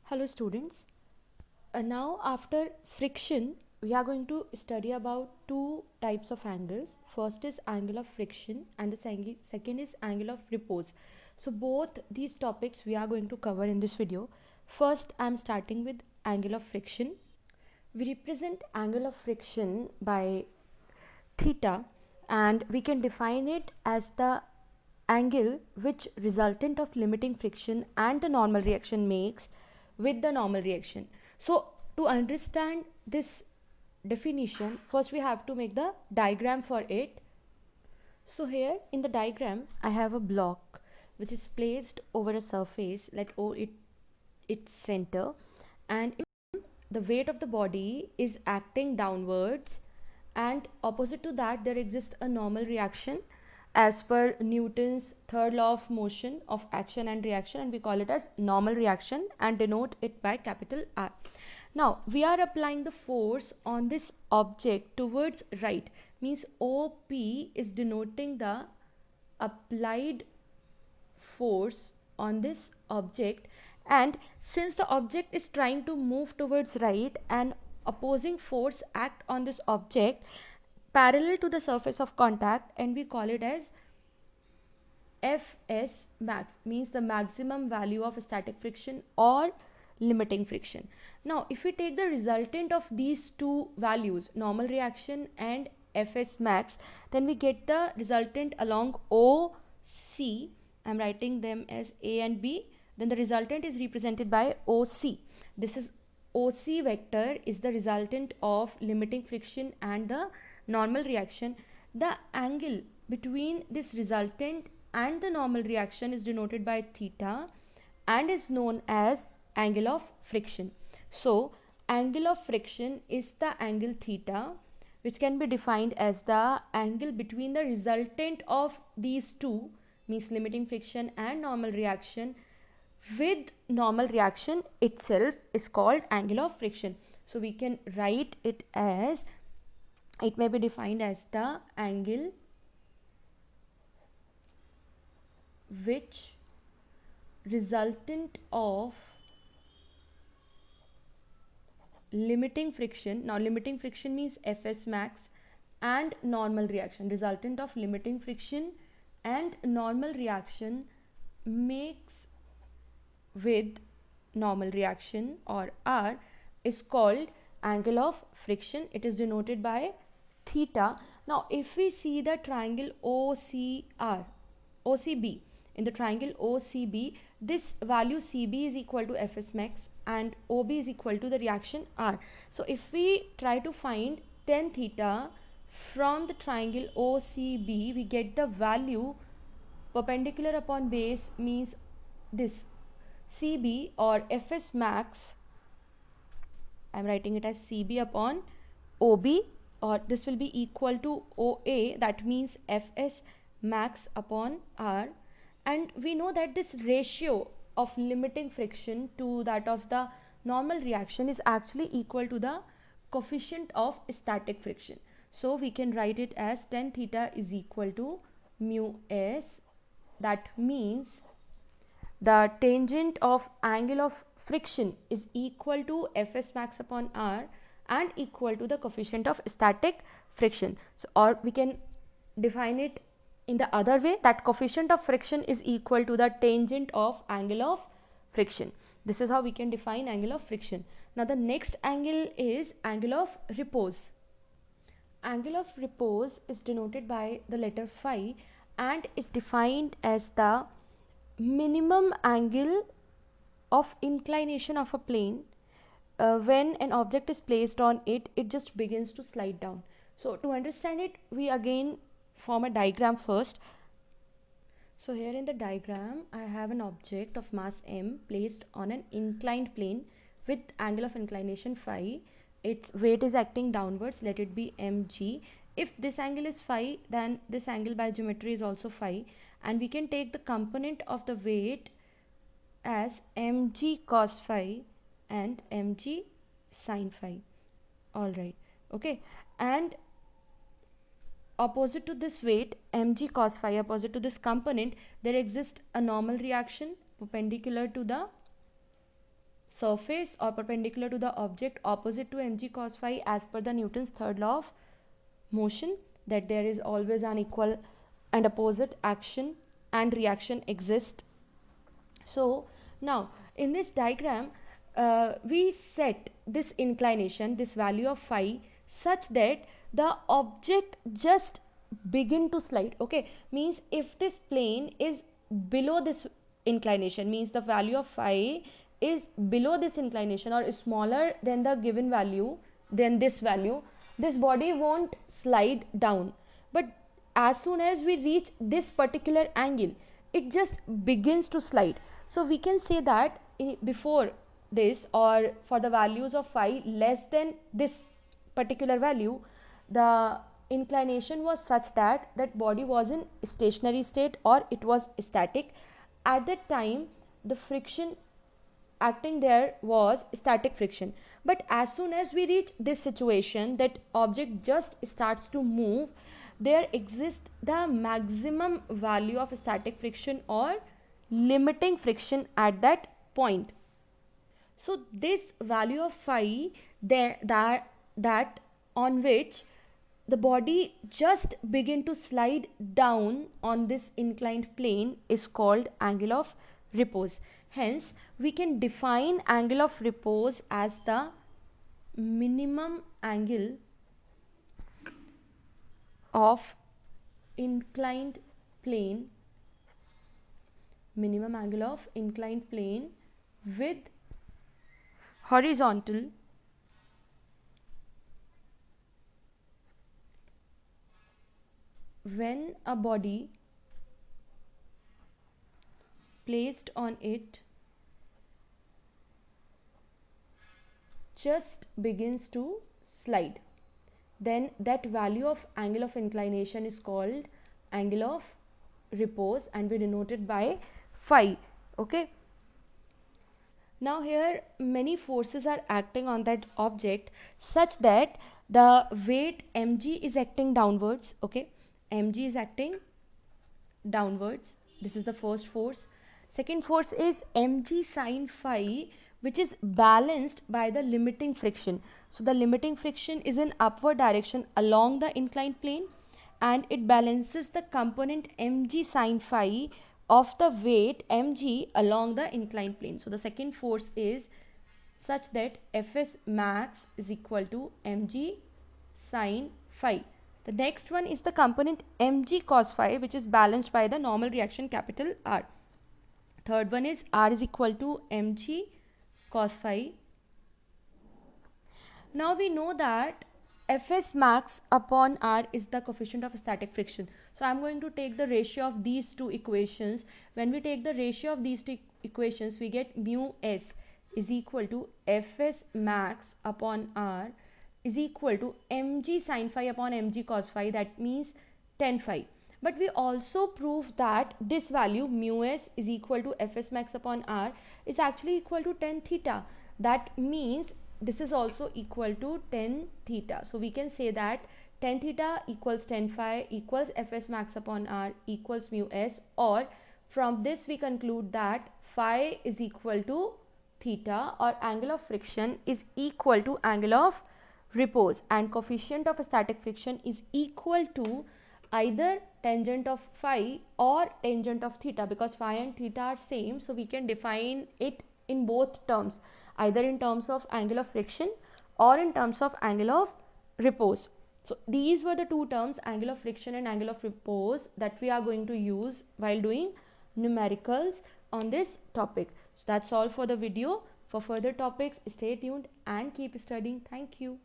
Hello students. Now after friction we are going to study about two types of angles. First is angle of friction and the second is angle of repose. So both these topics we are going to cover in this video. First I am starting with angle of friction. We represent angle of friction by theta, and we can define it as the angle which resultant of limiting friction and the normal reaction makes with the normal reaction. So to understand this definition, first we have to make the diagram for it. So here in the diagram I have a block which is placed over a surface, let O its center, and the weight of the body is acting downwards, and opposite to that there exists a normal reaction as per Newton's third law of motion of action and reaction, and we call it as normal reaction and denote it by capital R. Now we are applying the force on this object towards right, means OP is denoting the applied force on this object, and since the object is trying to move towards right, an opposing force act on this object parallel to the surface of contact, and we call it as Fs max, means the maximum value of static friction or limiting friction. Now if we take the resultant of these two values, normal reaction and Fs max, then we get the resultant along OC. I'm writing them as A and B. Then the resultant is represented by OC. This is OC vector is the resultant of limiting friction and the normal reaction. The angle between this resultant and the normal reaction is denoted by theta and is known as angle of friction. So angle of friction is the angle theta, which can be defined as the angle between the resultant of these two, means limiting friction and normal reaction, with normal reaction itself is called angle of friction. So we can write it as, it may be defined as the angle which resultant of limiting friction. Now limiting friction means Fs max and normal reaction. Resultant of limiting friction and normal reaction makes with normal reaction or R is called angle of friction. It is denoted by theta. Now if we see the triangle OCB, in the triangle OCB, this value CB is equal to Fs max and OB is equal to the reaction R. So if we try to find tan theta from the triangle OCB, we get the value perpendicular upon base, means this CB or Fs max, I am writing it as CB upon OB, or this will be equal to OA, that means Fs max upon R. And we know that this ratio of limiting friction to that of the normal reaction is actually equal to the coefficient of static friction. So we can write it as tan theta is equal to mu s, that means the tangent of angle of friction is equal to Fs max upon R and equal to the coefficient of static friction. So, or we can define it in the other way, that coefficient of friction is equal to the tangent of angle of friction. This is how we can define angle of friction. Now the next angle is angle of repose. Angle of repose is denoted by the letter phi and is defined as the minimum angle of inclination of a plane when an object is placed on it, it just begins to slide down. So to understand it, we again form a diagram first. So here in the diagram I have an object of mass m placed on an inclined plane with angle of inclination phi. Its weight is acting downwards, let it be mg. If this angle is phi, then this angle by geometry is also phi, and we can take the component of the weight as mg cos phi and mg sin phi. All right, okay. And opposite to this weight mg cos phi, opposite to this component, there exists a normal reaction perpendicular to the surface or perpendicular to the object opposite to mg cos phi as per the Newton's third law of motion, that there is always an equal and opposite action and reaction exist. So now in this diagram we set this inclination, this value of phi, such that the object just begin to slide. Okay, means if this plane is below this inclination, means the value of phi is below this inclination or is smaller than the given value, then this value, this body won't slide down. But as soon as we reach this particular angle, it just begins to slide. So we can say that before this, or for the values of phi less than this particular value, the inclination was such that that body was in stationary state or it was static. At that time the friction acting there was static friction. But as soon as we reach this situation, that object just starts to move, there exists the maximum value of static friction or limiting friction at that point. So this value of phi, that on which the body just begin to slide down on this inclined plane, is called angle of repose. Hence we can define angle of repose as the minimum angle of inclined plane, minimum angle of inclined plane with horizontal when a body placed on it just begins to slide. Then that value of angle of inclination is called angle of repose and we denote it by phi. Okay, now here many forces are acting on that object such that the weight mg is acting downwards. Okay, mg is acting downwards, this is the first force. Second force is mg sine phi, which is balanced by the limiting friction. So the limiting friction is in upward direction along the inclined plane and it balances the component mg sine phi of the weight mg along the inclined plane. So the second force is such that Fs max is equal to mg sine phi. The next one is the component mg cos phi, which is balanced by the normal reaction capital R. Third one is R is equal to mg cos phi. Now we know that Fs max upon R is the coefficient of static friction. So I am going to take the ratio of these two equations. When we take the ratio of these two equations, we get mu s is equal to Fs max upon R is equal to mg sin phi upon mg cos phi, that means 10 phi. But we also prove that this value mu s is equal to Fs max upon R is actually equal to 10 theta. That means this is also equal to 10 theta. So we can say that 10 theta equals 10 phi equals Fs max upon R equals mu s, or from this we conclude that phi is equal to theta, or angle of friction is equal to angle of repose, and coefficient of static friction is equal to either tangent of phi or tangent of theta, because phi and theta are same. So we can define it in both terms, either in terms of angle of friction or in terms of angle of repose. So these were the two terms, angle of friction and angle of repose, that we are going to use while doing numericals on this topic. So that's all for the video. For further topics, stay tuned and keep studying. Thank you.